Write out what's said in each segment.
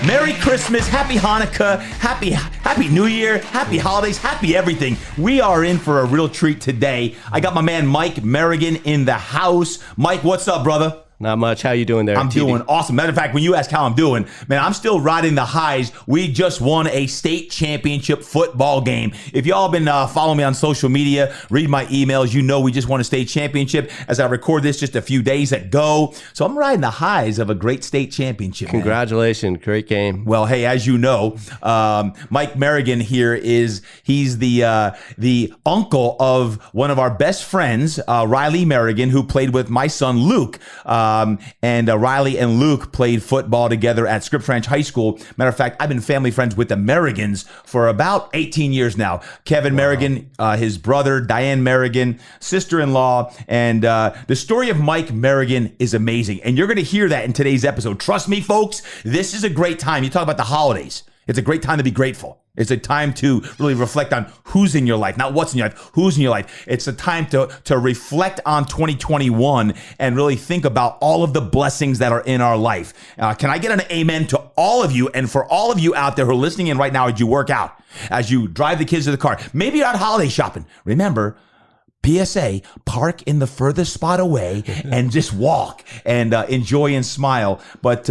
Merry Christmas, Happy Hanukkah, Happy New Year, Happy Holidays, Happy everything. We are in for a real treat today. I got my man Mike Merrigan in the house. Mike, what's up, brother? Not much. How you doing there, I'm doing awesome. Matter of fact, when you ask how I'm doing, man, I'm still riding the highs. We just won a state championship football game. If y'all been following me on social media, read my emails, you know we just won a state championship as I record this just a few days ago. So I'm riding the highs of a great state championship. Congratulations. Man. Great game. Well, hey, as you know, Mike Merrigan here he's the uncle of one of our best friends, Riley Merrigan, who played with my son, Luke. And Riley and Luke played football together at Scripps Ranch High School. Matter of fact, I've been family friends with the Merrigans for about 18 years now. Kevin Merrigan, his brother, Diane Merrigan, sister-in-law. And the story of Mike Merrigan is amazing. And you're going to hear that in today's episode. Trust me, folks, this is a great time. You talk about the holidays. It's a great time to be grateful. It's a time to really reflect on who's in your life, not what's in your life, who's in your life. It's a time to reflect on 2021 and really think about all of the blessings that are in our life. Can I get an amen to all of you? And for all of you out there who are listening in right now as you work out, as you drive the kids to the car, maybe you're out holiday shopping. Remember, PSA, park in the furthest spot away and just walk and enjoy and smile. But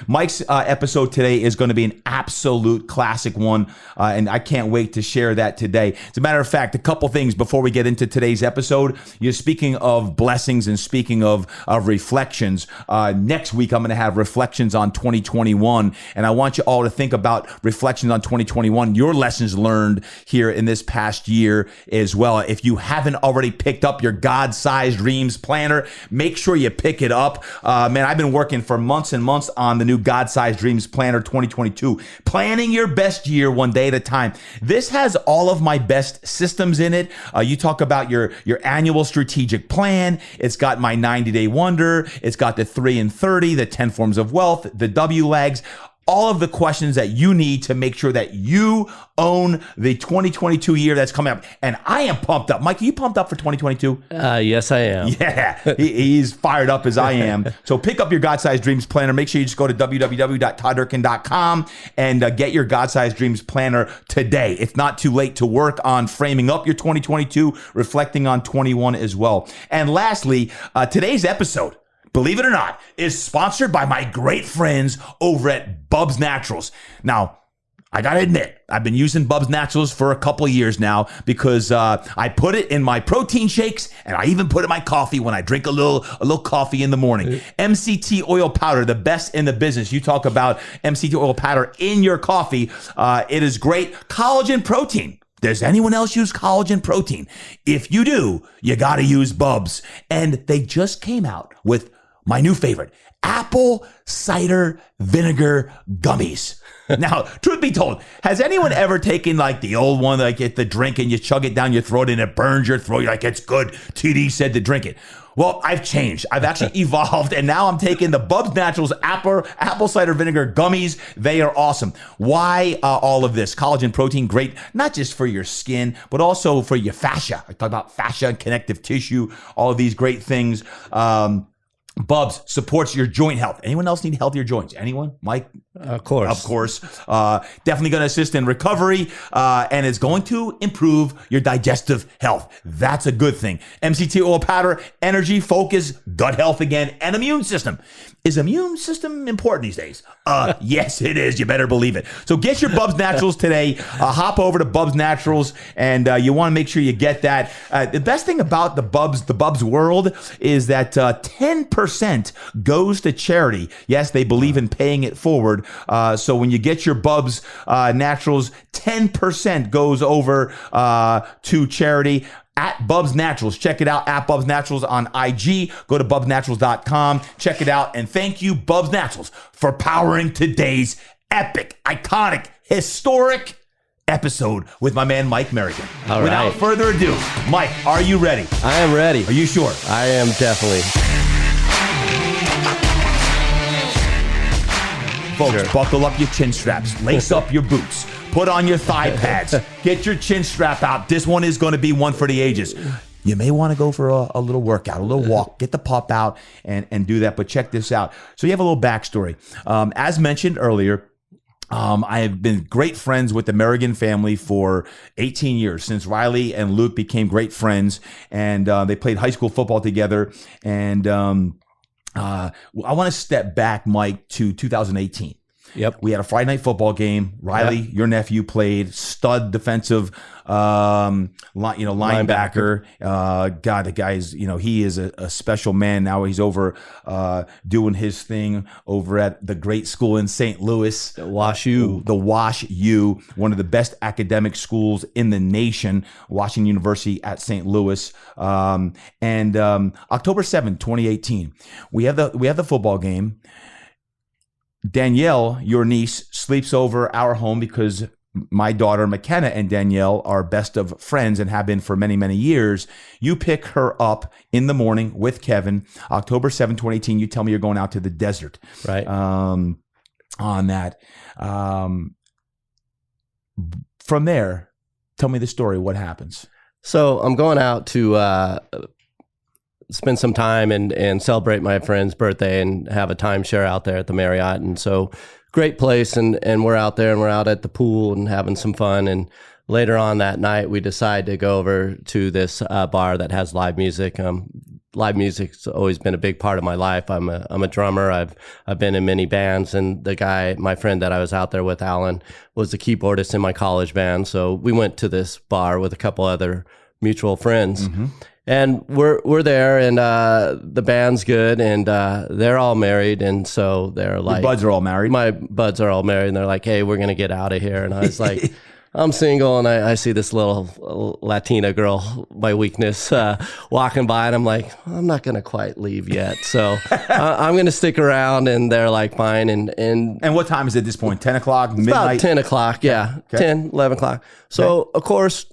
Mike's episode today is going to be an absolute classic one, and I can't wait to share that today. As a matter of fact, a couple things before we get into today's episode. You're speaking of blessings and speaking of reflections. Next week, I'm going to have reflections on 2021, and I want you all to think about reflections on 2021, your lessons learned here in this past year as well. If you haven't already picked up your God-sized dreams planner, make sure you pick it up. Man, I've been working for months and months on the new God-sized dreams planner 2022, planning your best year one day at a time. This has all of my best systems in it. You talk about your annual strategic plan. It's got my 90-day wonder. It's got the 3 and 30, the 10 forms of wealth, the WLAGs, all of the questions that you need to make sure that you own the 2022 year that's coming up. And I am pumped up. Mike, are you pumped up for 2022? Yes, I am. Yeah, he's fired up as I am. So pick up your God-Sized Dreams Planner. Make sure you just go to www.todddurkin.com and get your God-Sized Dreams Planner today. It's not too late to work on framing up your 2022, reflecting on 21 as well. And lastly, today's episode, believe it or not, is sponsored by my great friends over at Bubs Naturals. Now, I gotta admit, I've been using Bubs Naturals for a couple of years now because I put it in my protein shakes and I even put it in my coffee when I drink a little coffee in the morning. MCT oil powder, the best in the business. You talk about MCT oil powder in your coffee. It is great. Collagen protein. Does anyone else use collagen protein? If you do, you gotta use Bubs. And they just came out with my new favorite, apple cider vinegar gummies. Now, truth be told, has anyone ever taken like the old one, like get the drink and you chug it down your throat and it burns your throat? You're like, it's good. TD said to drink it. Well, I've changed. I've actually evolved, and now I'm taking the Bubs Naturals apple cider vinegar gummies. They are awesome. Why all of this? Collagen protein, great, not just for your skin, but also for your fascia. I talk about fascia and connective tissue, all of these great things. Bubs supports your joint health. Anyone else need healthier joints? Anyone? Mike? Of course. Of course. Definitely going to assist in recovery, and it's going to improve your digestive health. That's a good thing. MCT oil powder, energy, focus, gut health again, and immune system. Is immune system important these days? Yes, it is. You better believe it. So get your Bubs Naturals today. Hop over to Bubs Naturals, and you want to make sure you get that. The best thing about the Bubs world is that 10% goes to charity. Yes, they believe in paying it forward. So when you get your Bubs Naturals, 10% goes over to charity. At Bubs Naturals. Check it out at Bubs Naturals on IG. Go to bubsnaturals.com. Check it out. And thank you, Bubs Naturals, for powering today's epic, iconic, historic episode with my man, Mike Merrigan. All right. Without further ado, Mike, are you ready? I am ready. Are you sure? I am definitely. Folks, Sure. Buckle up your chin straps. Lace up your boots. Put on your thigh pads. Get your chin strap out. This one is going to be one for the ages. You may want to go for a little workout, a little walk, get the pup out and do that. But check this out. So you have a little backstory. As mentioned earlier, I have been great friends with the Merrigan family for 18 years, since Riley and Luke became great friends, and they played high school football together. And I want to step back, Mike, to 2018. Yep. We had a Friday night football game. Riley, your nephew, played stud defensive, linebacker. God, the guy's, he is a special man. Now he's over doing his thing over at the great school in St. Louis. Wash U. The Wash U, one of the best academic schools in the nation, Washington University at St. Louis. And October 7th, 2018, we have the football game. Danielle, your niece, sleeps over our home because my daughter McKenna and Danielle are best of friends and have been for many, many years. You pick her up in the morning with Kevin. October 7, 2018, you tell me you're going out to the desert. Right. On that. From there, tell me the story. What happens? So I'm going out to spend some time and celebrate my friend's birthday and have a timeshare out there at the Marriott. And so great place. And we're out there and we're out at the pool and having some fun. And later on that night, we decide to go over to this bar that has live music. Live music's always been a big part of my life. I'm a drummer. I've been in many bands, and the guy, my friend that I was out there with, Alan, was the keyboardist in my college band. So we went to this bar with a couple other mutual friends. Mm-hmm. And we're there, and the band's good, and they're all married, and so they're like, your buds are all married. My buds are all married, and they're like, "Hey, we're gonna get out of here." And I was like, "I'm single," and I see this little Latina girl, my weakness, walking by, and I'm like, "I'm not gonna quite leave yet, so I'm gonna stick around." And they're like, "Fine." And what time is it at this point? 10 o'clock, midnight? About 10 o'clock, yeah, okay. 10, 11 o'clock. So of course,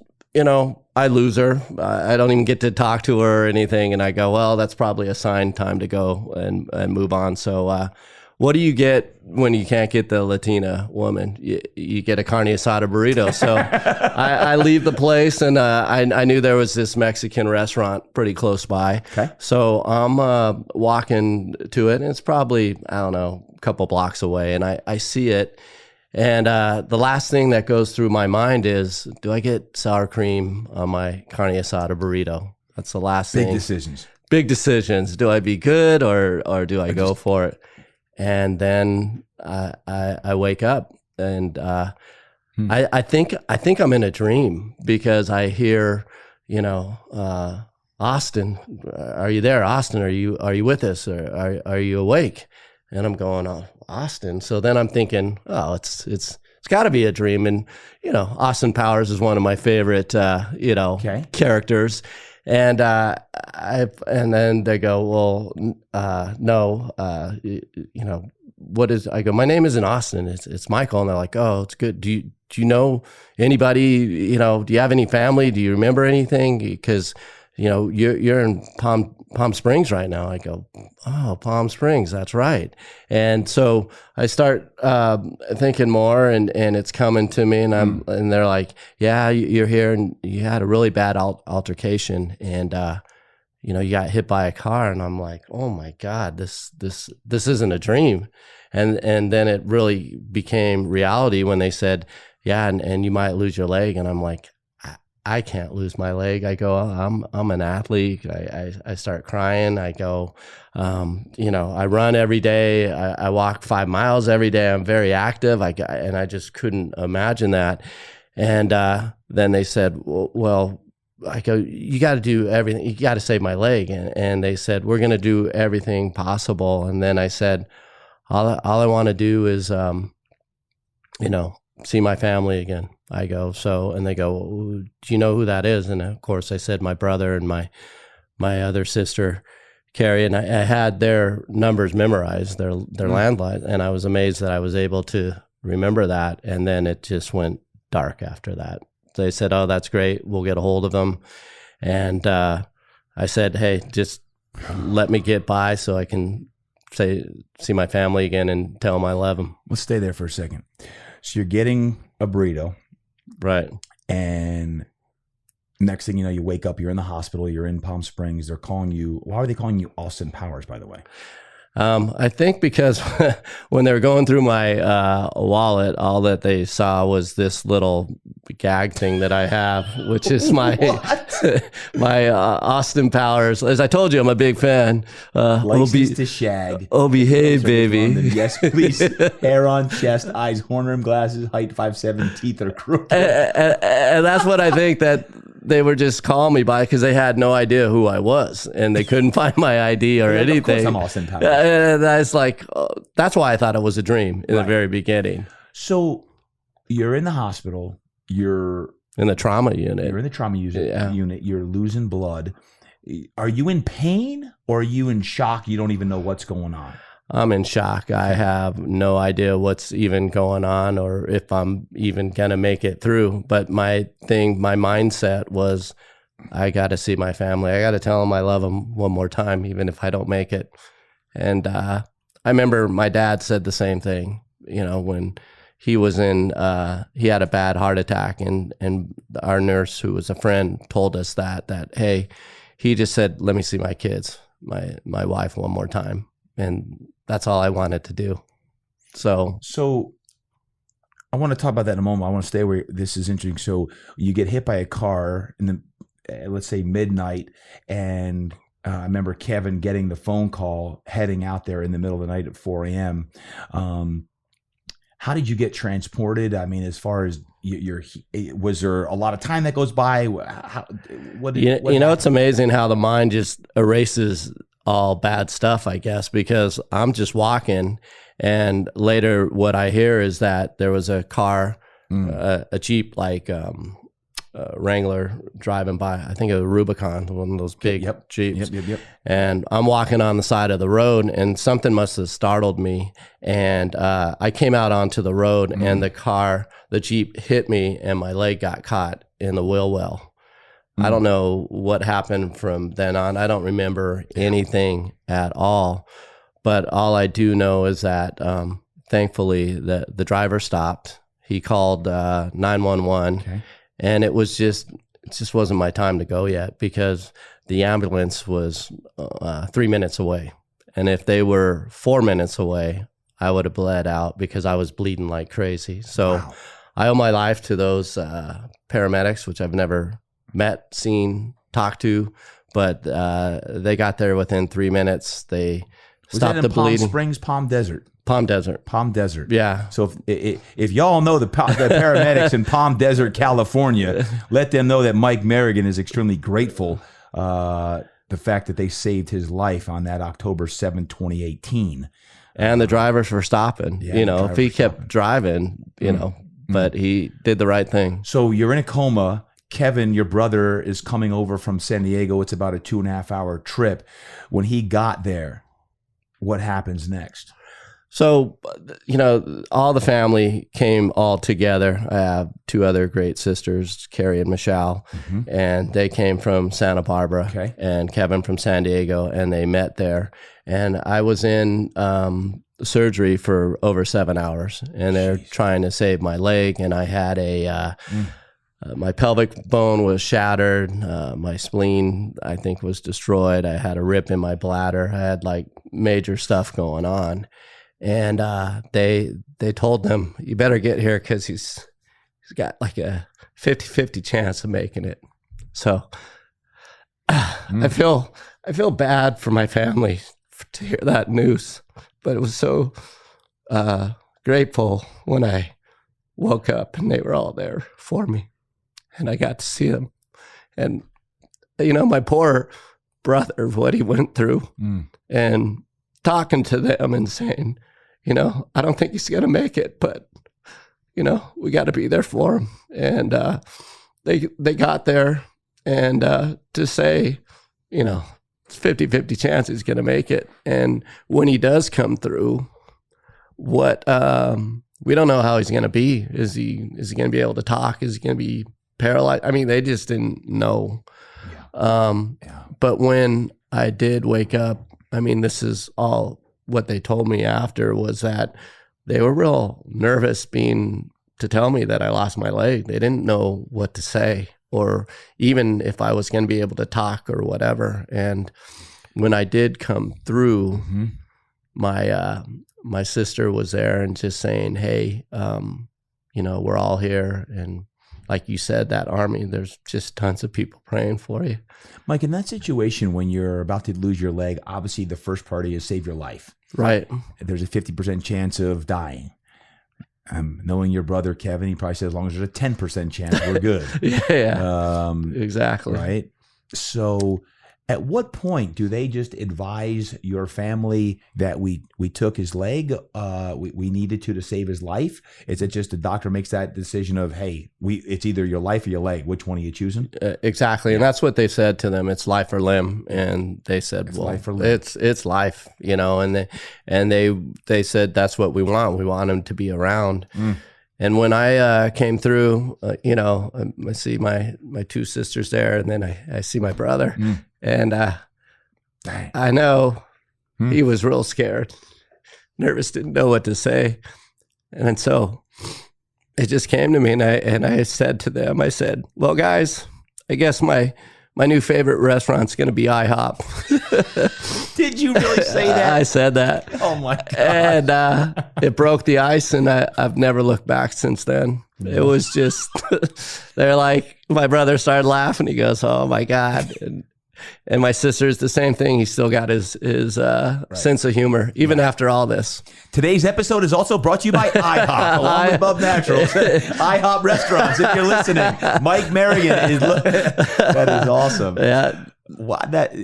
I lose her. I don't even get to talk to her or anything. And I go, well, that's probably a sign, time to go and move on. So what do you get when you can't get the Latina woman? You get a carne asada burrito. So I leave the place, and I knew there was this Mexican restaurant pretty close by. Okay. So I'm walking to it, and it's probably, I don't know, a couple blocks away. And I see it. And the last thing that goes through my mind is, do I get sour cream on my carne asada burrito? That's the last thing. Big decisions. Do I be good or do I go for it? And then I wake up, and I think I'm in a dream, because I hear, Austin, are you there? Austin, are you with us? Or are you awake? And I'm going, oh, Austin. So then I'm thinking, oh, it's got to be a dream. And Austin Powers is one of my favorite characters. And and then they go, well, no, what is? I go, my name isn't Austin. It's Michael. And they're like, oh, it's good. Do you know anybody? Do you have any family? Do you remember anything? Because you're in Palm Springs right now. I go, oh, Palm Springs, that's right. And so I start thinking more, and it's coming to me, and and they're like, yeah, you're here, and you had a really bad altercation, and you got hit by a car. And I'm like, oh my God, this isn't a dream. And then it really became reality when they said, yeah, and you might lose your leg. And I'm like, I can't lose my leg. I go, oh, I'm an athlete. I start crying. I go, I run every day. I walk 5 miles every day. I'm very active. And I just couldn't imagine that. And then they said, well, I go, you got to do everything. You got to save my leg. And they said, we're going to do everything possible. And then I said, all I want to do is, see my family again. I go, and they go, well, do you know who that is? And of course I said my brother and my other sister, Carrie, and I had their numbers memorized, their landline. And I was amazed that I was able to remember that. And then it just went dark after that. They said, oh, that's great. We'll get a hold of them. And I said, hey, just let me get by so I can see my family again and tell them I love them. Let's stay there for a second. So you're getting a burrito. Right. And next thing you know, you wake up, you're in the hospital, you're in Palm Springs. They're calling you. Why are they calling you Austin Powers, by the way? I think because when they were going through my wallet, all that they saw was this little gag thing that I have, which is my my Austin Powers. As I told you, I'm a big fan. License to shag. Oh, behave, baby. Yes, please. Hair on chest, eyes, horn rim glasses, height 5'7", teeth are crooked. And that's what I think that they were just calling me by, because they had no idea who I was and they couldn't find my ID or anything. Of course I'm Austin Powers. And I was like, that's why I thought it was a dream in the very beginning. So you're in the hospital. You're in the trauma unit. You're in the trauma unit. You're losing blood. Are you in pain or are you in shock? You don't even know what's going on. I'm in shock. I have no idea what's even going on or if I'm even going to make it through. But my mindset was, I got to see my family. I got to tell them I love them one more time, even if I don't make it. And I remember my dad said the same thing, when he was he had a bad heart attack, and our nurse, who was a friend, told us that, hey, he just said, let me see my kids, my wife one more time. And that's all I wanted to do. So I want to talk about that in a moment. I want to stay where this is interesting. So you get hit by a car in the, let's say midnight. And I remember Kevin getting the phone call, heading out there in the middle of the night at 4 a.m. How did you get transported? I mean, as far as was there a lot of time that goes by? It's amazing how the mind just erases all bad stuff, I guess, because I'm just walking, and later what I hear is that there was a car, a Jeep, like Wrangler, driving by. I think a Rubicon, one of those big Jeeps. Yep. And I'm walking on the side of the road, and something must have startled me. And I came out onto the road, and the Jeep hit me, and my leg got caught in the wheel well. I don't know what happened from then on. I don't remember anything at all. But all I do know is that thankfully the driver stopped. He called 911, and it just wasn't my time to go yet, because the ambulance was 3 minutes away. And if they were 4 minutes away, I would have bled out because I was bleeding like crazy. So I owe my life to those paramedics, which I've never met, seen, talked to, but they got there within 3 minutes. They stopped the bleeding. Palm Springs, Palm Desert. Palm Desert. Yeah. So if y'all know the paramedics in Palm Desert, California, let them know that Mike Merrigan is extremely grateful. The fact that they saved his life on that October 7, 2018. And the drivers for stopping. If he kept driving, but he did the right thing. So you're in a coma. Kevin, your brother, is coming over from San Diego. It's about a 2.5 hour trip. When he got there, what happens next? So, all the family came all together. I have two other great sisters, Carrie and Michelle, and they came from Santa Barbara, and Kevin from San Diego, and they met there. And I was in surgery for over 7 hours, and they're trying to save my leg, and I had my pelvic bone was shattered. My spleen, I think, was destroyed. I had a rip in my bladder. I had like major stuff going on. And they told them, you better get here because he's got like a 50-50 chance of making it. So I feel bad for my family to hear that news, but it was so grateful when I woke up and they were all there for me. And I got to see them. And, my poor brother, what he went through, and talking to them and saying, I don't think he's going to make it, but, we got to be there for him. And they got there, and to say, it's 50-50 chance he's going to make it. And when he does come through, we don't know how he's going to be. Is he going to be able to talk? Is he going to be paralyzed? I mean, they just didn't know. But when I did wake up, I mean, this is all what they told me after, was that they were real nervous to tell me that I lost my leg. They didn't know what to say, or even if I was going to be able to talk or whatever. And when I did come through, my sister was there and just saying, hey, we're all here. And like you said, that army, there's just tons of people praying for you. Mike, in that situation, when you're about to lose your leg, obviously the first priority is save your life. Right. There's a 50% chance of dying. Knowing your brother, Kevin, he probably said, as long as there's a 10% chance, we're good. Yeah, exactly. Right. So at what point do they just advise your family that we took his leg, we needed to save his life? Is it just the doctor makes that decision of, hey, it's either your life or your leg? Which one are you choosing? Exactly. And that's what they said to them. It's life or limb. And they said, it's life or limb. It's life, and they said, that's what we want. We want him to be around. And when I came through, I see my two sisters there, and then I see my brother. And I know he was real scared, nervous, didn't know what to say. And so it just came to me, and I said to them, I said, well, guys, I guess my new favorite restaurant's going to be IHOP. Did you really say that? I said that. Oh, my God. And it broke the ice, and I've never looked back since then. It was just, they're like, my brother started laughing. He goes, oh, my God. And my sister's the same thing. He's still got his sense of humor, even after all this. Today's episode is also brought to you by IHOP, along with Bub Naturals. IHOP restaurants, if you're listening. Mike Merrigan is that is awesome. Yeah.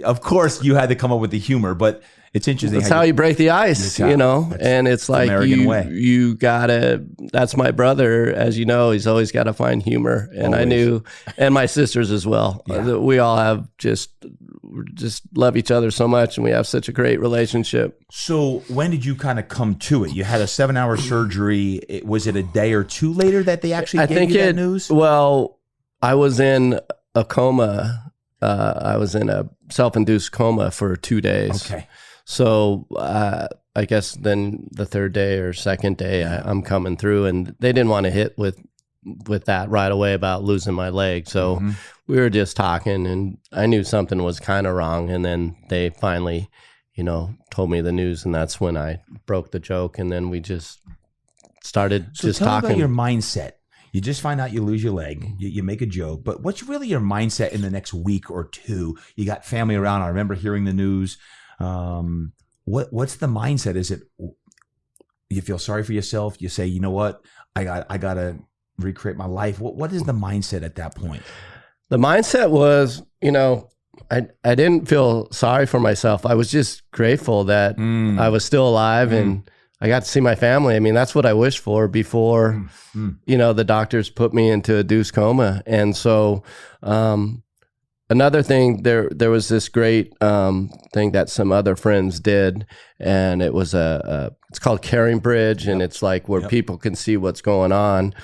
Of course, you had to come up with the humor, but it's interesting. That's how you break the ice, and it's like you gotta, that's my brother, as you know, he's always got to find humor. And always. I knew, and my sisters as well. Yeah. We all have just love each other so much, and we have such a great relationship. So when did you kind of come to it? You had a 7-hour surgery. Was it a day or two later that they actually gave you that news? Well, I was in a coma. I was in a self-induced coma for 2 days. Okay. So I guess then the third day or second day, I'm coming through, and they didn't want to hit with that right away about losing my leg. So we were just talking, and I knew something was kind of wrong. And then they finally, told me the news, and that's when I broke the joke. And then we just started just talking. Tell me about your mindset. You just find out you lose your leg. You make a joke, but what's really your mindset in the next week or two? You got family around. I remember hearing the news. What's the mindset? Is it you feel sorry for yourself? You say, you know what, I got to recreate my life. What is the mindset at that point? The mindset was, I didn't feel sorry for myself. I was just grateful that I was still alive and I got to see my family. I mean, that's what I wished for before, the doctors put me into a induced coma. And so, another thing, there was this great thing that some other friends did, and it was it's called Caring Bridge, and it's like where people can see what's going on.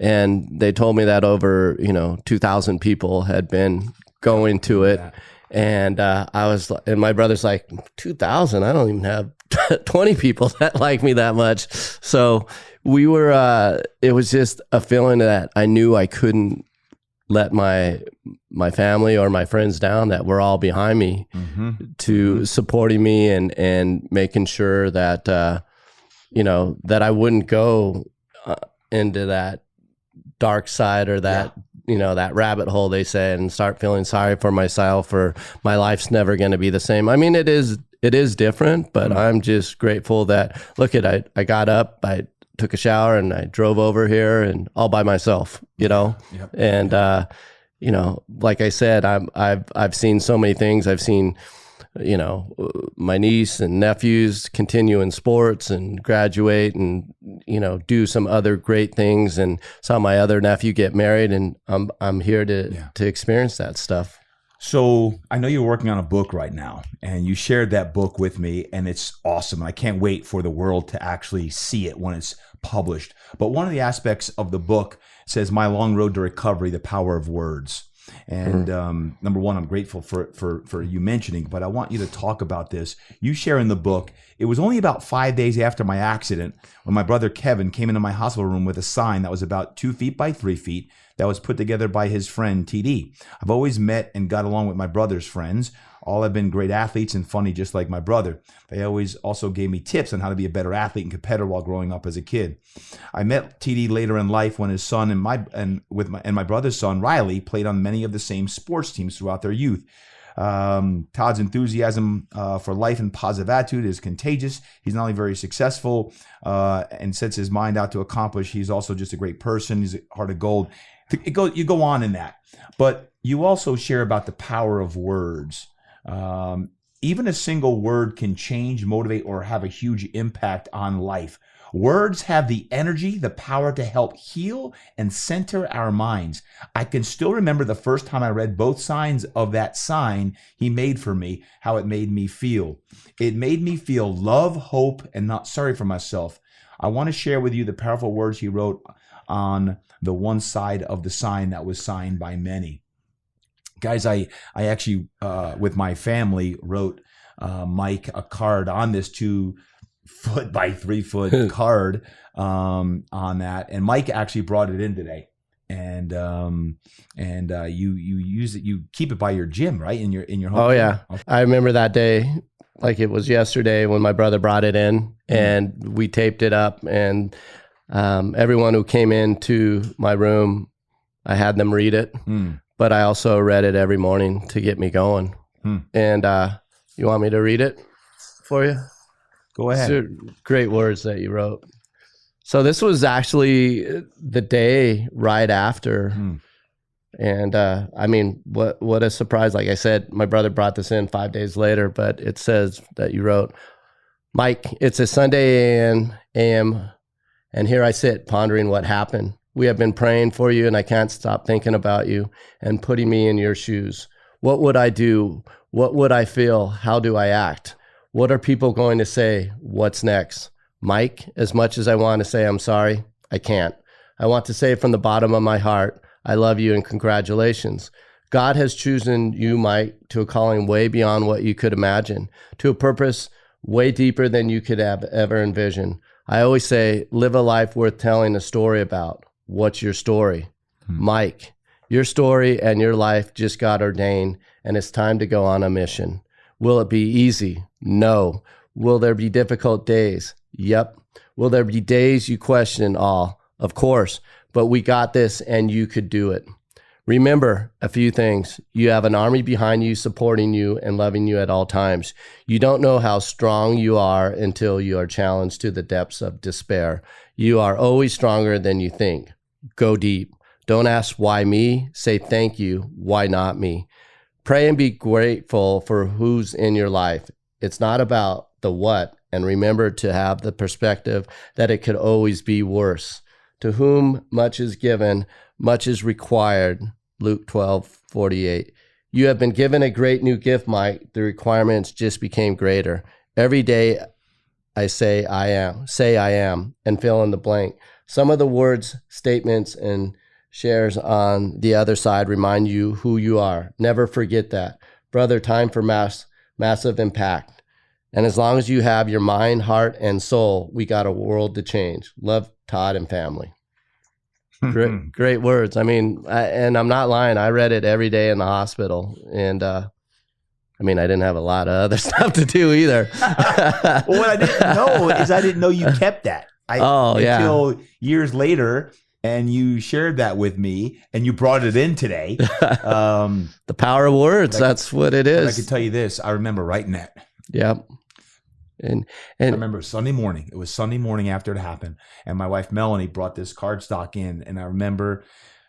And they told me that over 2,000 people had been going to it, and and my brother's like, 2,000? I don't even have 20 people that like me that much. So we were. It was just a feeling that I knew I couldn't let my family or my friends down, that were all behind me to supporting me and making sure that, that I wouldn't go into that dark side or that, that rabbit hole, they said, and start feeling sorry for myself, or my life's never going to be the same. I mean, it is different, but I'm just grateful that, I got up, I took a shower, and I drove over here, and all by myself, and like I said, I've seen so many things. I've seen, my niece and nephews continue in sports and graduate and, do some other great things, and saw my other nephew get married, and I'm here to experience that stuff. So I know you're working on a book right now, and you shared that book with me, and it's awesome. I can't wait for the world to actually see it when it's published. But one of the aspects of the book says, "My Long Road to Recovery, the Power of Words." And number one, I'm grateful for you mentioning, but I want you to talk about this. You share in the book, it was only about 5 days after my accident when my brother Kevin came into my hospital room with a sign that was about 2 feet by 3 feet that was put together by his friend TD. I've always met and got along with my brother's friends. All have been great athletes and funny, just like my brother. They always also gave me tips on how to be a better athlete and competitor while growing up as a kid. I met TD later in life when his son and my brother's son Riley played on many of the same sports teams throughout their youth. Todd's enthusiasm for life and positive attitude is contagious. He's not only very successful and sets his mind out to accomplish, he's also just a great person. He's a heart of gold. You go on in that, but you also share about the power of words. Even a single word can change, motivate, or have a huge impact on life. Words have the energy, the power to help heal and center our minds. I can still remember the first time I read both sides of that sign he made for me, how it made me feel. It made me feel love, hope, and not sorry for myself. I want to share with you the powerful words he wrote on the one side of the sign that was signed by many. Guys, I actually, with my family, wrote Mike a card on this 2-foot by 3-foot card on that, and Mike actually brought it in today, and you use it, you keep it by your gym, right, in your home. Oh yeah, I remember that day like it was yesterday when my brother brought it in, and we taped it up, and everyone who came into my room, I had them read it, but I also read it every morning to get me going. And you want me to read it for you? Go ahead. These are great words that you wrote. So this was actually the day right after. And I mean, what a surprise. Like I said, my brother brought this in 5 days later, but it says that you wrote, Mike, it's a Sunday AM, and here I sit pondering what happened. We have been praying for you, and I can't stop thinking about you and putting me in your shoes. What would I do? What would I feel? How do I act? What are people going to say? What's next? Mike, as much as I want to say I'm sorry, I can't. I want to say from the bottom of my heart, I love you and congratulations. God has chosen you, Mike, to a calling way beyond what you could imagine, to a purpose way deeper than you could have ever envisioned. I always say, live a life worth telling a story about. What's your story? Mike, your story and your life just got ordained, and it's time to go on a mission. Will it be easy? No. Will there be difficult days? Yep. Will there be days you question all? Of course, but we got this and you could do it. Remember a few things. You have an army behind you, supporting you and loving you at all times. You don't know how strong you are until you are challenged to the depths of despair. You are always stronger than you think. Go deep. Don't ask why me. Say thank you. Why not me? Pray and be grateful for who's in your life. It's not about the what, and remember to have the perspective that it could always be worse. To whom much is given, much is required. Luke 12:48. You have been given a great new gift, Mike. The requirements just became greater. Every day I say I am, and fill in the blank. Some of the words, statements, and shares on the other side remind you who you are. Never forget that. Brother, time for massive impact. And as long as you have your mind, heart, and soul, we got a world to change. Love, Todd, and family. Great words. I mean, and I'm not lying. I read it every day in the hospital. And I mean, I didn't have a lot of other stuff to do either. Well, what I didn't know is I didn't know you kept that. Until years later, and you shared that with me, and you brought it in today. The power of words. That's what it is. I can tell you this. I remember writing that. Yep. And I remember Sunday morning. It was Sunday morning after it happened, and my wife Melanie brought this cardstock in, and I remember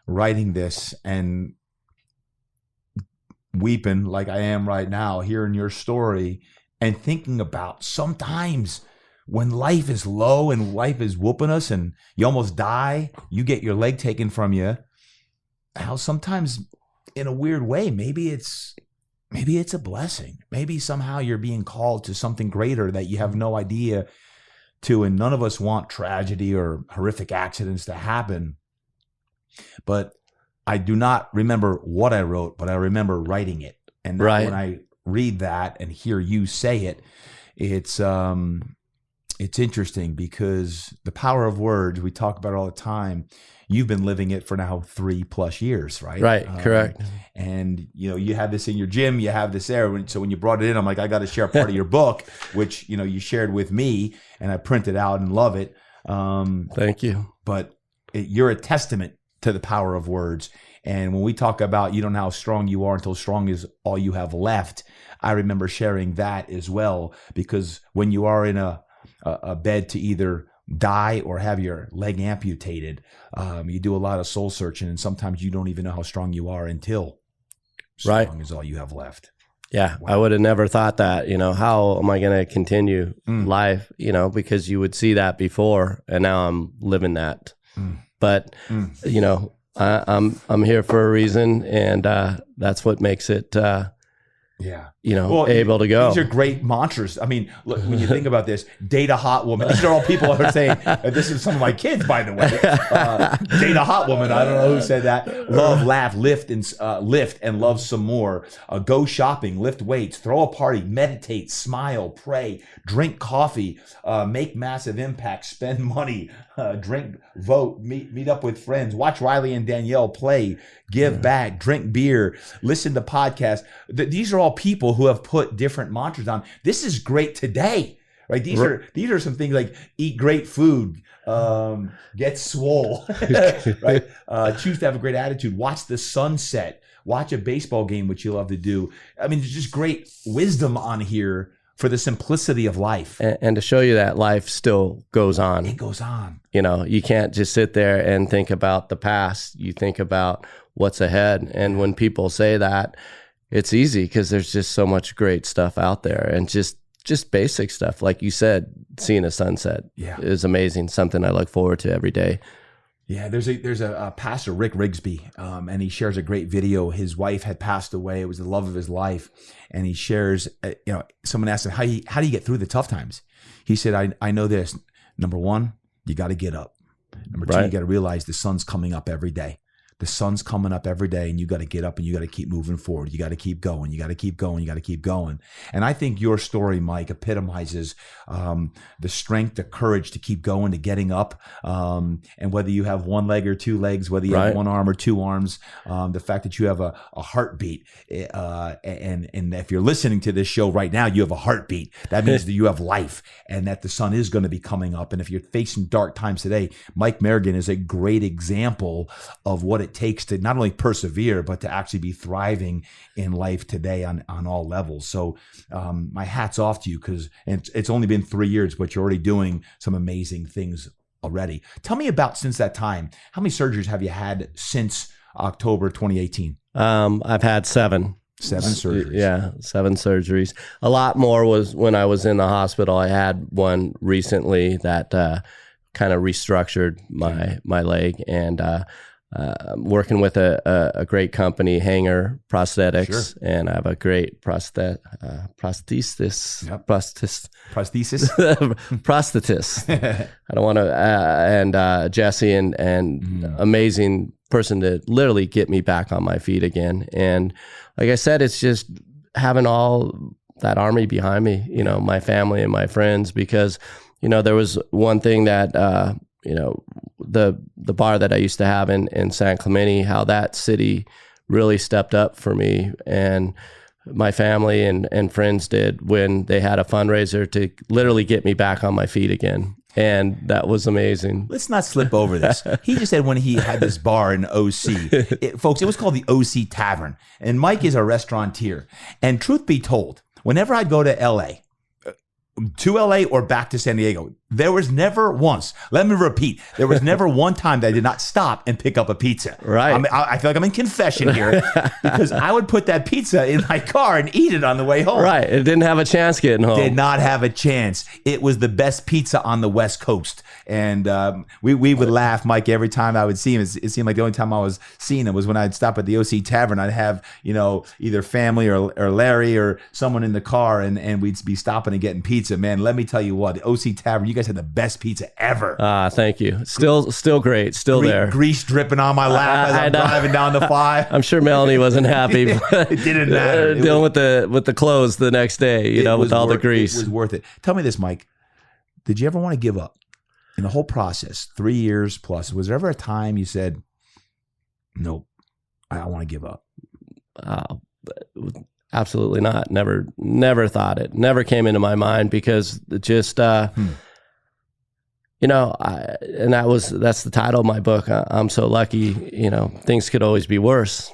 writing this and weeping like I am right now, hearing your story, and thinking about sometimes when life is low and life is whooping us, and you almost die, you get your leg taken from you. How sometimes, in a weird way, maybe it's a blessing. Maybe somehow you're being called to something greater that you have no idea to, and none of us want tragedy or horrific accidents to happen. But I do not remember what I wrote, but I remember writing it. And when I read that and hear you say it, it's It's interesting because the power of words, we talk about it all the time. You've been living it for now 3+ years, right? Right, correct. And you have this in your gym, you have this there. So when you brought it in, I'm like, I got to share part of your book, which you shared with me, and I printed out and love it. Thank you. But you're a testament to the power of words. And when we talk about you don't know how strong you are until strong is all you have left, I remember sharing that as well, because when you are in a bed to either die or have your leg amputated, you do a lot of soul searching, and sometimes you don't even know how strong you are until strong is all you have left. Yeah, Wow. I would have never thought that. How am I going to continue life? Because you would see that before, and now I'm living that. But I'm here for a reason, and that's what makes it. Able to go. These are great mantras. I mean, look, when you think about this, date a hot woman. These are all people who are saying, this is some of my kids, by the way. Date a hot woman. I don't know who said that. Love, laugh, lift, and love some more. Go shopping, lift weights, throw a party, meditate, smile, pray, drink coffee, make massive impact, spend money, drink, vote, meet up with friends, watch Riley and Danielle play, give back, drink beer, listen to podcasts. These are all people who have put different mantras on. This is great today, right? These are some things like eat great food, get swole, right? Choose to have a great attitude, watch the sunset, watch a baseball game, which you love to do. I mean, there's just great wisdom on here for the simplicity of life. And to show you that life still goes on. It goes on. You can't just sit there and think about the past. You think about what's ahead. And when people say that, it's easy because there's just so much great stuff out there, and just basic stuff. Like you said, seeing a sunset is amazing. Something I look forward to every day. Yeah, there's a pastor, Rick Rigsby, and he shares a great video. His wife had passed away. It was the love of his life. And he shares, someone asked him, how do you get through the tough times? He said, I know this. Number one, you got to get up. Number two, you got to realize the sun's coming up every day. The sun's coming up every day, and you got to get up and you got to keep moving forward. You got to keep going. You got to keep going. You got to keep going. And I think your story, Mike, epitomizes the strength, the courage to keep going, to getting up. And whether you have one leg or two legs, whether you have one arm or two arms, the fact that you have a heartbeat, and if you're listening to this show right now, you have a heartbeat. That means that you have life, and that the sun is going to be coming up. And if you're facing dark times today, Mike Merrigan is a great example of what it takes to not only persevere, but to actually be thriving in life today on all levels. So my hat's off to you, because it's only been 3 years, but you're already doing some amazing things already. Tell me about, since that time, how many surgeries have you had since October 2018? I've had 7. 7 surgeries. Yeah, 7 surgeries. A lot more was when I was in the hospital. I had one recently that kind of restructured my leg, and working with a great company, Hanger Prosthetics, and I have a great prosthesis. I don't want to, and Jesse and amazing person to literally get me back on my feet again. And like I said, it's just having all that army behind me, my family and my friends, because, there was one thing that, the bar that I used to have in San Clemente, how that city really stepped up for me, and my family and friends did, when they had a fundraiser to literally get me back on my feet again. And that was amazing. Let's not slip over this. He just said when he had this bar in OC, folks, it was called the OC Tavern. And Mike is a restaurateur. And truth be told, whenever I'd go to LA, or back to San Diego, there was never once, let me repeat, there was never one time that I did not stop and pick up a pizza. Right. I feel like I'm in confession here, because I would put that pizza in my car and eat it on the way home. Right. It didn't have a chance getting home. Did not have a chance. It was the best pizza on the West Coast. And we would laugh, Mike, every time I would see him. It seemed like the only time I was seeing him was when I'd stop at the OC Tavern. I'd have, either family or Larry or someone in the car, and we'd be stopping and getting pizza. Man, let me tell you what, the OC Tavern, you guys had the best pizza ever. Thank you. Still great. Still there. Grease dripping on my lap as I'm driving down the 5. I'm sure Melanie wasn't happy. It didn't matter. Dealing with the clothes the next day, with all the grease. It was worth it. Tell me this, Mike. did you ever want to give up in the whole process? 3 years plus. Was there ever a time you said, nope, I want to give up? Absolutely not. Never thought it. Never came into my mind, because it just, you know, that's the title of my book. I'm so lucky, you know, things could always be worse.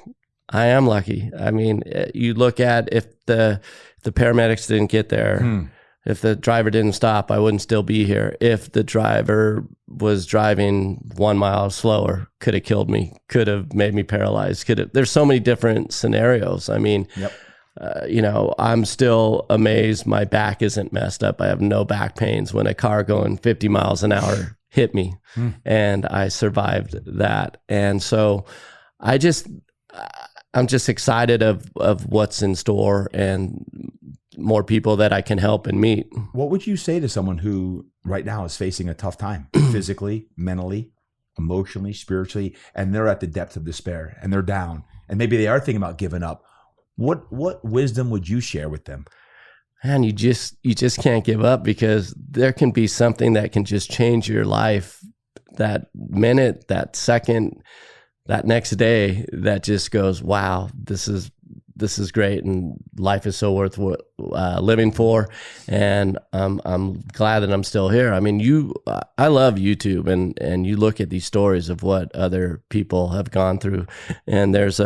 I am lucky. I mean, you look at if the paramedics didn't get there, if the driver didn't stop, I wouldn't still be here. If the driver was driving 1 mile slower, could have killed me, could have made me paralyzed. There's so many different scenarios. I mean, you know, I'm still amazed my back isn't messed up. I have no back pains when a car going 50 miles an hour hit me, and I survived that. And so I'm just excited of what's in store and more people that I can help and meet. What would you say to someone who right now is facing a tough time, physically, mentally, emotionally, spiritually, and they're at the depth of despair and they're down, and maybe they are thinking about giving up? What wisdom would you share with them? Man, you just can't give up, because there can be something that can just change your life that minute, that second, that next day, that just goes, wow, this is great, and life is so worth living for. And I'm glad that I'm still here. I mean, I love YouTube, and you look at these stories of what other people have gone through. And there's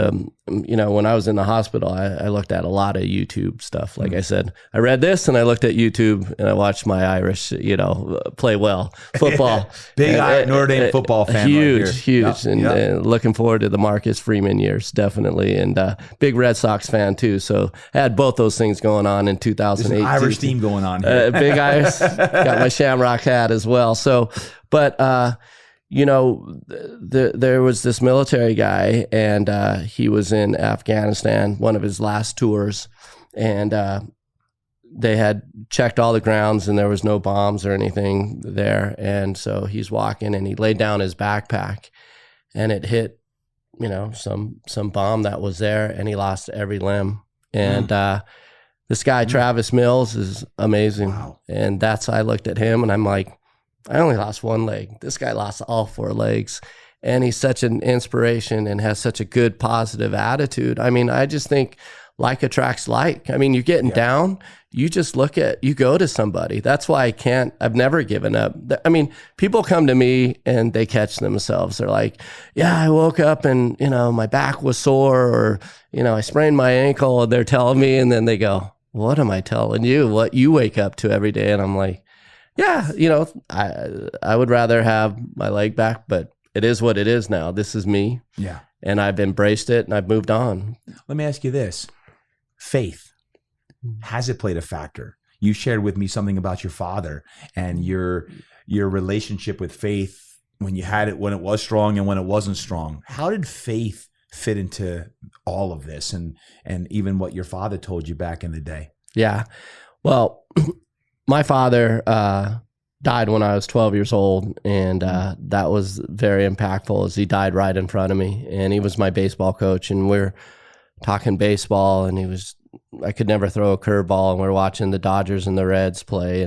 you know, when I was in the hospital, I looked at a lot of YouTube stuff. Like I said, I read this and I looked at YouTube and I watched my Irish, you know, play well football. Big Notre Dame football fan. Huge. Yep. And looking forward to the Marcus Freeman years, definitely. And big Red Sox fan too. So I had both those things going on in 2008. There's an Irish team going on here. Big Irish, got my Shamrock hat as well. So, but, you know, there was this military guy, and he was in Afghanistan, one of his last tours, and they had checked all the grounds and there was no bombs or anything there. And so he's walking and he laid down his backpack and it hit, you know, some bomb that was there, and he lost every limb. And this guy, Travis Mills, is amazing. Wow. And I looked at him and I'm like, I only lost one leg. This guy lost all 4 legs. And he's such an inspiration and has such a good, positive attitude. I mean, I just think like attracts like. I mean, you're getting down, you just you go to somebody. That's why I've never given up. I mean, people come to me and they catch themselves. They're like, yeah, I woke up and, you know, my back was sore, or, you know, I sprained my ankle, and they're telling me, and then they go, what am I telling you? What you wake up to every day? And I'm like, yeah, you know, I would rather have my leg back, but it is what it is now. This is me. Yeah. And I've embraced it and I've moved on. Let me ask you this. Faith, has it played a factor? You shared with me something about your father and your relationship with faith when you had it, when it was strong and when it wasn't strong. How did faith fit into all of this, and even what your father told you back in the day? Yeah. Well, my father died when I was 12 years old, and that was very impactful, as he died right in front of me. And he was my baseball coach, and we're talking baseball, and I could never throw a curveball, and we're watching the Dodgers and the Reds play,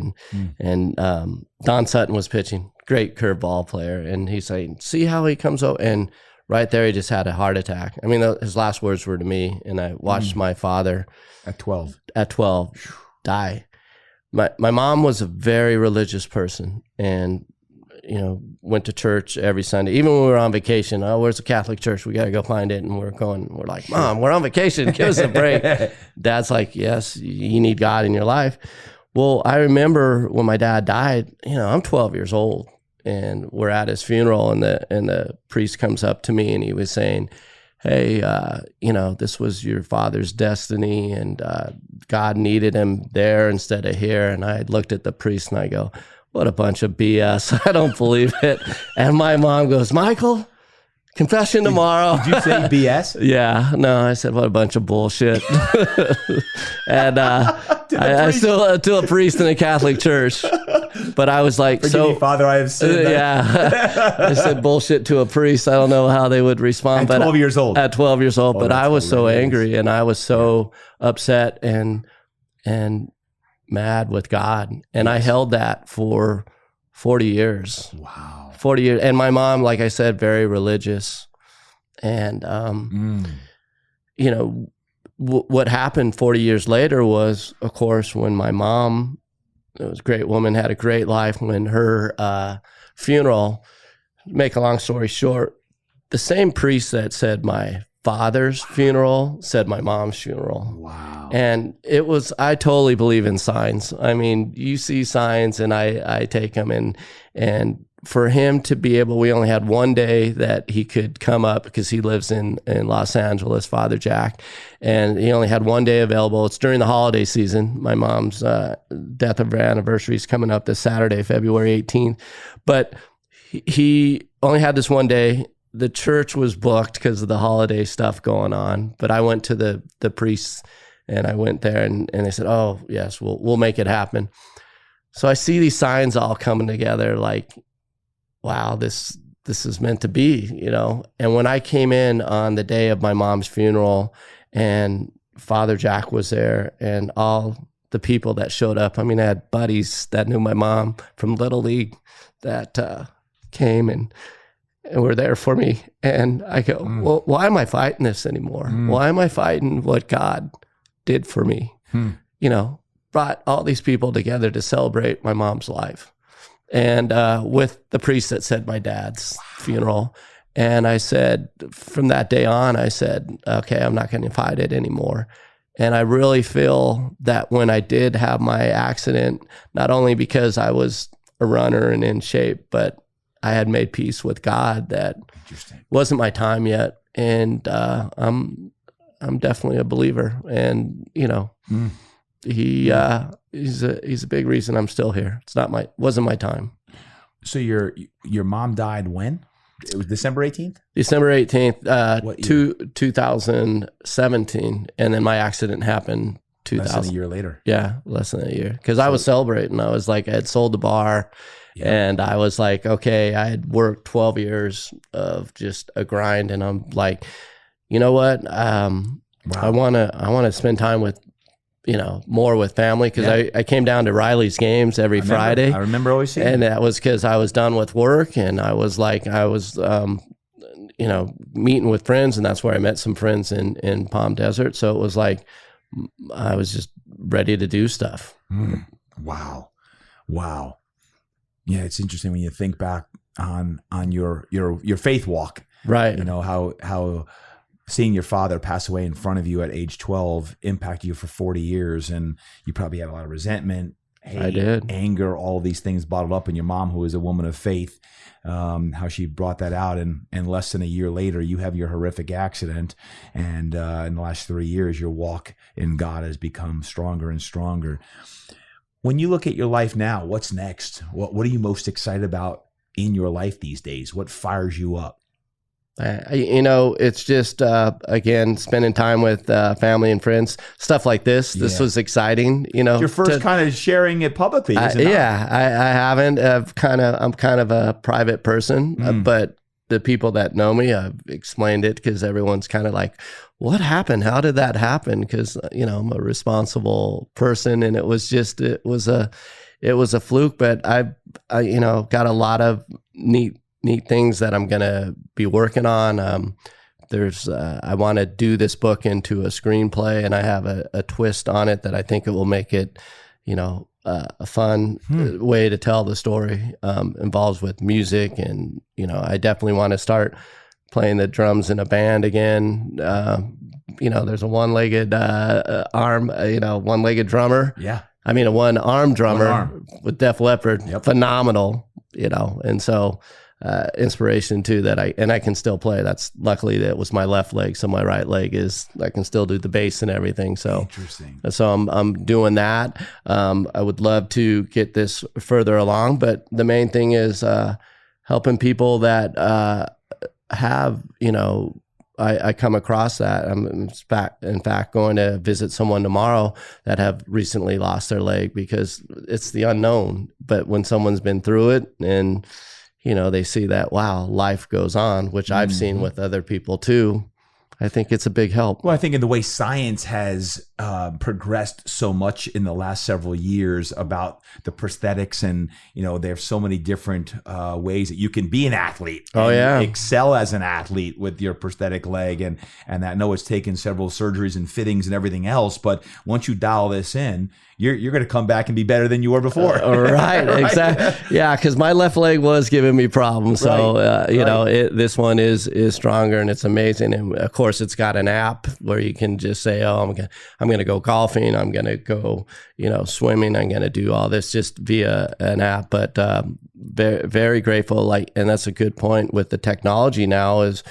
and Don Sutton was pitching, great curveball player, and he's saying, see how he comes out, and right there he just had a heart attack. I mean, his last words were to me, and I watched my father at 12 die. My mom was a very religious person, and, you know, went to church every Sunday. Even when we were on vacation, where's the Catholic church? We got to go find it. And we're like, Mom, we're on vacation. Give us a break. Dad's like, yes, you need God in your life. Well, I remember when my dad died, you know, I'm 12 years old, and we're at his funeral, and the priest comes up to me and he was saying, hey, you know, this was your father's destiny, and God needed him there instead of here. And I looked at the priest and I go, what a bunch of BS. I don't believe it. And my mom goes, Michael, confession tomorrow. Did you say BS? Yeah. No, I said, what a bunch of bullshit. And I still to a priest in a Catholic church. But I was like, Forgive me, Father, I have sinned. Yeah. I said bullshit to a priest. I don't know how they would respond. At 12 years old. At 12 years old. But I was so angry, and I was so upset, and mad with God. And I held that for 40 years. Wow. 40 years. And my mom, like I said, very religious. And, you know, what happened 40 years later was, of course, when my mom, it was a great woman, had a great life, when her funeral, make a long story short, the same priest that said my father's funeral said my mom's funeral. Wow. And it was, I totally believe in signs. I mean, you see signs and I take them, and for him to be able, we only had one day that he could come up because he lives in Los Angeles, Father Jack, and he only had one day available. It's during the holiday season. My mom's death anniversary is coming up this Saturday, February 18th. But he only had this one day. The church was booked because of the holiday stuff going on. But I went to the priests, and I went there, and they said, oh, yes, we'll make it happen. So I see these signs all coming together, like, wow, this is meant to be, you know? And when I came in on the day of my mom's funeral, and Father Jack was there, and all the people that showed up, I mean, I had buddies that knew my mom from Little League that came and were there for me. And I go, well, why am I fighting this anymore? Why am I fighting what God did for me? You know, brought all these people together to celebrate my mom's life. And with the priest that said my dad's funeral. And I said, from that day on, I said, okay, I'm not going to fight it anymore. And I really feel that when I did have my accident, not only because I was a runner and in shape, but I had made peace with God that wasn't my time yet. And I'm definitely a believer. And, you know, he's a big reason I'm still here. Wasn't my time. So your mom died when? It was December 18th? December 18th, 2017. And then my accident happened 2000. Less than a year later. Yeah, less than a year. Because I was celebrating. I was like, I had sold the bar. Yeah. And I was like, okay, I had worked 12 years of just a grind. And I'm like, you know what? I want to spend time with, you know, more with family, because I came down to Riley's games every Friday. I remember always seeing and that was because I was done with work, and I was you know, meeting with friends, and that's where I met some friends in Palm Desert. So it was like I was just ready to do stuff. Wow. Yeah, it's interesting when you think back on your faith walk. Right. You know, how seeing your father pass away in front of you at age 12 impacted you for 40 years. And you probably had a lot of resentment, hate, I did. anger, all these things bottled up. And your mom, who is a woman of faith, how she brought that out. And less than a year later, you have your horrific accident. And in the last 3 years, your walk in God has become stronger and stronger. When you look at your life now, what's next? What are you most excited about in your life these days? What fires you up? You know, it's just, again, spending time with family and friends, stuff like this. This was exciting, you know. It's your first kind of sharing it publicly, isn't it? Yeah, I haven't. I'm kind of a private person, but the people that know me, I've explained it, because everyone's kind of like, what happened? How did that happen? Because, you know, I'm a responsible person, and it was a fluke, but I you know, got a lot of neat things that I'm going to be working on. I want to do this book into a screenplay, and I have a twist on it that I think it will make it, you know, a fun way to tell the story. Involves with music, and, you know, I definitely want to start playing the drums in a band again. You know, there's a one-legged one-legged drummer. Yeah. I mean, a one-arm drummer with Def Leppard. Yep. Phenomenal, you know, and so inspiration too, that I can still play. That's luckily that was my left leg, so my right leg I can still do the bass and everything. So interesting. So I'm doing that. I would love to get this further along, but the main thing is helping people that have, you know, I come across that. I'm in fact going to visit someone tomorrow that have recently lost their leg, because it's the unknown. But when someone's been through it, and, you know, they see that, wow, life goes on, which I've seen with other people too. I think it's a big help. Well, I think in the way science has progressed so much in the last several years about the prosthetics, and there's so many different ways that you can be an athlete. Oh, yeah. Excel as an athlete with your prosthetic leg, and I know it's taken several surgeries and fittings and everything else, but once you dial this in, you're going to come back and be better than you were before. Right, exactly. Yeah, because my left leg was giving me problems. So, this one is stronger, and it's amazing. And of course, it's got an app where you can just say, oh, I'm going to go golfing. I'm going to go, swimming. I'm going to do all this just via an app. But very, very grateful. And that's a good point with the technology now is,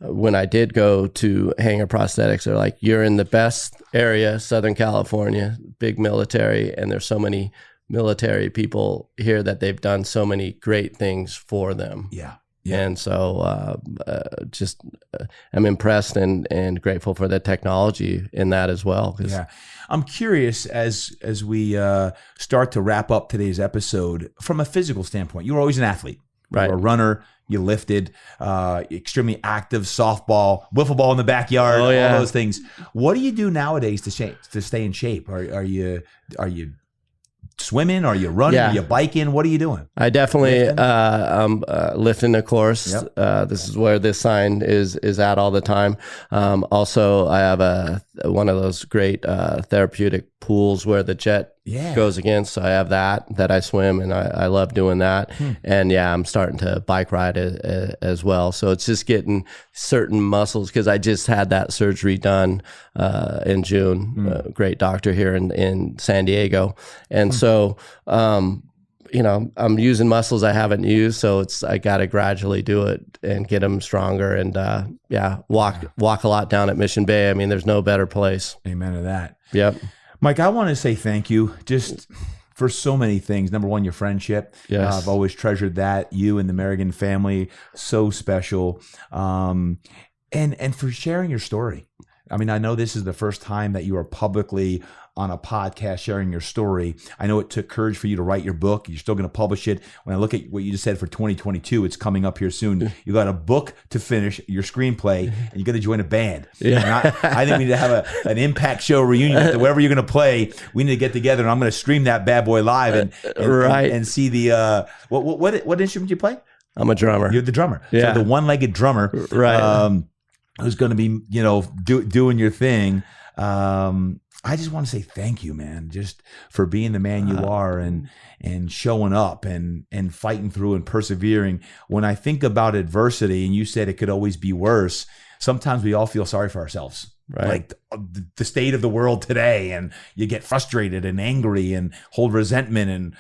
when I did go to Hanger Prosthetics, they're like, you're in the best area, Southern California, big military, and there's so many military people here that they've done so many great things for them. Yeah. And so I'm impressed and grateful for the technology in that as well. Yeah. I'm curious as we start to wrap up today's episode, from a physical standpoint, you were always an athlete. Right. You were a runner. You lifted, extremely active, softball, wiffle ball in the backyard, all those things. What do you do nowadays to stay in shape? Are you swimming? Are you running? Yeah. Are you biking? What are you doing? I definitely I'm lifting, of course. Yep. This is where this sign is at all the time. Also, I have one of those great therapeutic pools where the jet goes against. So I have that I swim, and I love doing that. And I'm starting to bike ride as well. So it's just getting certain muscles, because I just had that surgery done in June. Great doctor here in San Diego. And so, I'm using muscles I haven't used. So I got to gradually do it and get them stronger. And walk a lot down at Mission Bay. I mean, there's no better place. Amen to that. Yep. Mike, I want to say thank you just for so many things. Number one, your friendship. Yes. I've always treasured that. You and the Merrigan family, so special. And for sharing your story. I mean, I know this is the first time that you are publicly on a podcast sharing your story. I know it took courage for you to write your book. You're still going to publish it. When I look at what you just said for 2022, it's coming up here soon. You got a book to finish, your screenplay, and you got to join a band. Yeah. I think we need to have an Impact Show reunion. Wherever you're going to play, we need to get together, and I'm going to stream that bad boy live and see the what instrument you play? I'm a drummer. You're the drummer. Yeah. So the one-legged drummer. Right. Who's going to be, doing your thing. I just want to say thank you, man, just for being the man you are and showing up and fighting through and persevering. When I think about adversity, and you said it could always be worse, sometimes we all feel sorry for ourselves. Right. Like the state of the world today, and you get frustrated and angry and hold resentment and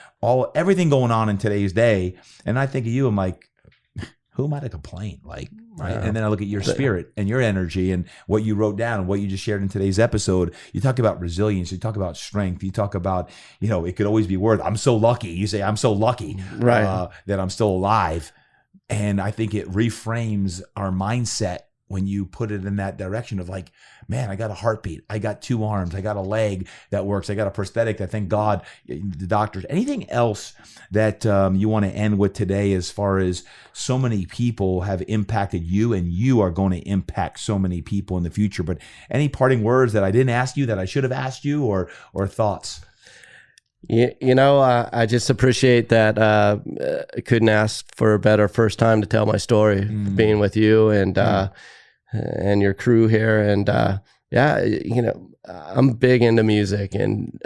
everything going on in today's day. And I think of you, I'm like, who am I to complain? Right? And then I look at your spirit and your energy and what you wrote down and what you just shared in today's episode. You talk about resilience. You talk about strength. You talk about, it could always be worth. I'm so lucky. You say, I'm so lucky that I'm still alive. And I think it reframes our mindset when you put it in that direction of like, man, I got a heartbeat. I got 2 arms. I got a leg that works. I got a prosthetic that, thank God, the doctors. Anything else that you want to end with today, as far as so many people have impacted you, and you are going to impact so many people in the future? But any parting words that I didn't ask you that I should have asked you, or thoughts? I just appreciate that. I couldn't ask for a better first time to tell my story, being with you and your crew here. And I'm big into music, and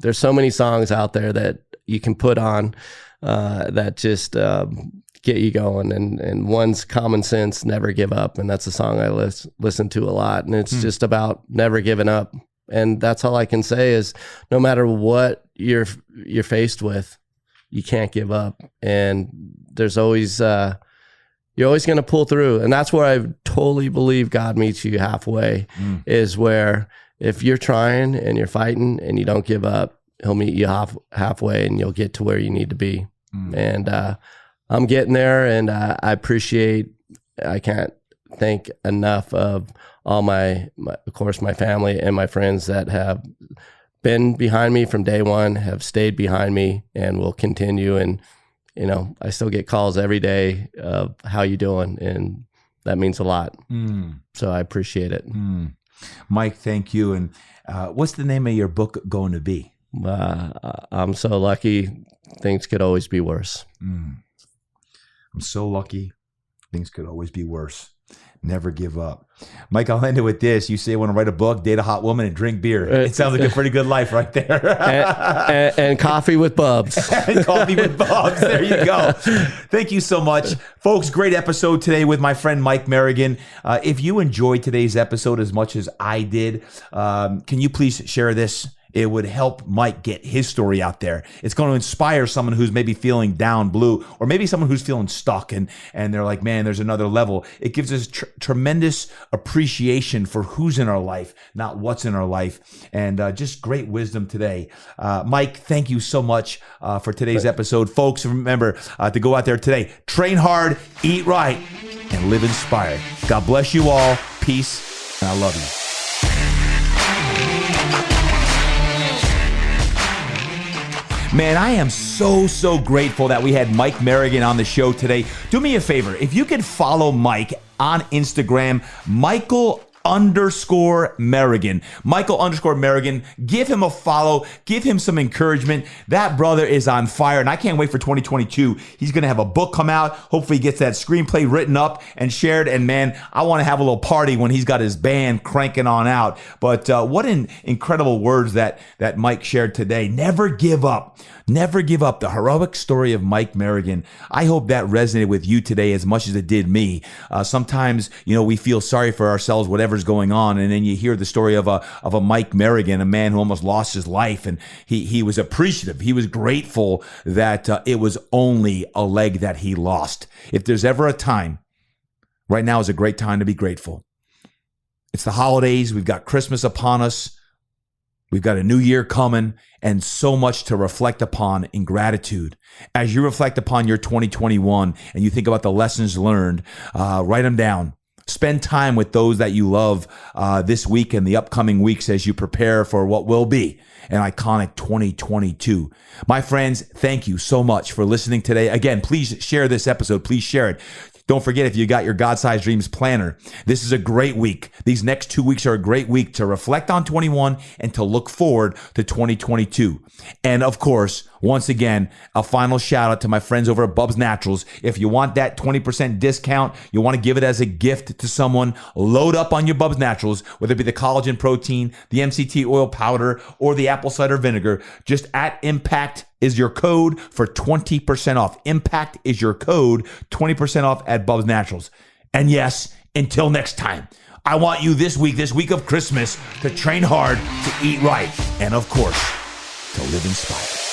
there's so many songs out there that you can put on that just get you going. And one's Common Sense, Never Give Up. And that's a song I listen to a lot. And it's just about never giving up. And that's all I can say is, no matter what you're faced with, you can't give up. And there's always, you're always going to pull through. And that's where I totally believe God meets you halfway, is where if you're trying and you're fighting and you don't give up, he'll meet you halfway, and you'll get to where you need to be. And I'm getting there, and I can't thank enough of all my, of course, my family and my friends that have been behind me from day one, have stayed behind me, and will continue. And, I still get calls every day of how you doing? And that means a lot. So I appreciate it. Mike, thank you. And what's the name of your book going to be? I'm so lucky. Things could always be worse. I'm so lucky. Things could always be worse. Never give up. Mike, I'll end it with this. You say you want to write a book, date a hot woman, and drink beer. It sounds like a pretty good life right there. and coffee with Bubs. And coffee with Bubs. There you go. Thank you so much. Folks, great episode today with my friend Mike Merrigan. If you enjoyed today's episode as much as I did, can you please share this? It would help Mike get his story out there. It's going to inspire someone who's maybe feeling down blue, or maybe someone who's feeling stuck and they're like, man, there's another level. It gives us tremendous appreciation for who's in our life, not what's in our life. And just great wisdom today. Mike, thank you so much for today's episode. Folks, remember to go out there today, train hard, eat right, and live inspired. God bless you all. Peace, and I love you. Man, I am so grateful that we had Mike Merrigan on the show today. Do me a favor. If you could follow Mike on Instagram, Michael_Merrigan. Michael_Merrigan. Give him a follow. Give him some encouragement. That brother is on fire, and I can't wait for 2022. He's going to have a book come out. Hopefully he gets that screenplay written up and shared. And man, I want to have a little party when he's got his band cranking on out. But what incredible words that Mike shared today. Never give up. Never give up. The heroic story of Mike Merrigan. I hope that resonated with you today as much as it did me. Sometimes, we feel sorry for ourselves, whatever's going on, and then you hear the story of a Mike Merrigan, a man who almost lost his life, and he was appreciative. He was grateful that it was only a leg that he lost. If there's ever a time, right now is a great time to be grateful. It's the holidays. We've got Christmas upon us. We've got a new year coming, and so much to reflect upon in gratitude. As you reflect upon your 2021 and you think about the lessons learned, write them down. Spend time with those that you love this week and the upcoming weeks as you prepare for what will be an iconic 2022. My friends, thank you so much for listening today. Again, please share this episode. Please share it. Don't forget, if you got your God-Sized Dreams planner, this is a great week. These next 2 weeks are a great week to reflect on 21 and to look forward to 2022. And of course, once again, a final shout out to my friends over at Bubs Naturals. If you want that 20% discount, you want to give it as a gift to someone, load up on your Bubs Naturals, whether it be the collagen protein, the MCT oil powder, or the apple cider vinegar. Just at Impact is your code for 20% off. Impact is your code, 20% off at Bubs Naturals. And yes, until next time, I want you this week of Christmas, to train hard, to eat right, and of course, to live inspired.